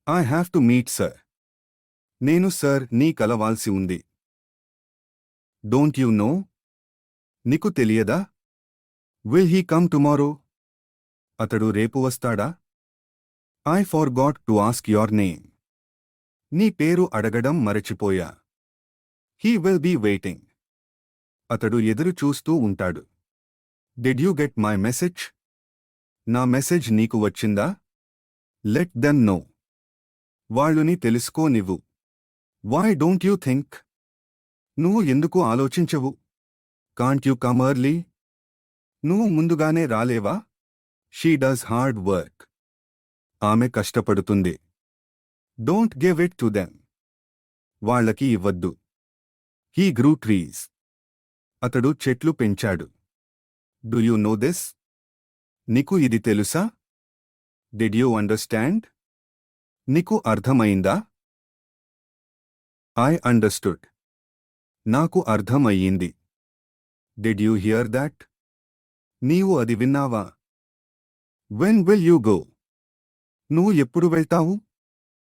I have to meet sir. నేను sir నీ కలవాల్సి ఉంది. Don't you know? నీకు తెలియదా? Will he come tomorrow? అతడు రేపు వస్తాడా? I forgot to ask your name. నీ పేరు అడగడం మరచిపోయా. He will be waiting. అతడు ఎదురు చూస్తూ ఉంటాడు. Did you get my message? నా మెసేజ్ నీకు వచ్చిందా? Let them know. వాళ్ళుని తెలుసుకోనివ్వు. Why don't you think? నువ్వు ఎందుకు ఆలోచించవు? Can't you come early? నువ్వు ముందుగానే రాలేవా? She does hard work. ఆమె కష్టపడుతుంది. Don't give it to them. వాళ్ళకి ఇవ్వద్దు. He grew trees. అతడు చెట్లు పెంచాడు. Do you know this? నీకు ఇది తెలుసా? Did you understand? నీకు అర్థమైందా? I understood. నాకు అర్థమయ్యింది. Did you hear that? నీవు అది విన్నావా? When will you go? నువ్వు ఎప్పుడు వెళ్తావు?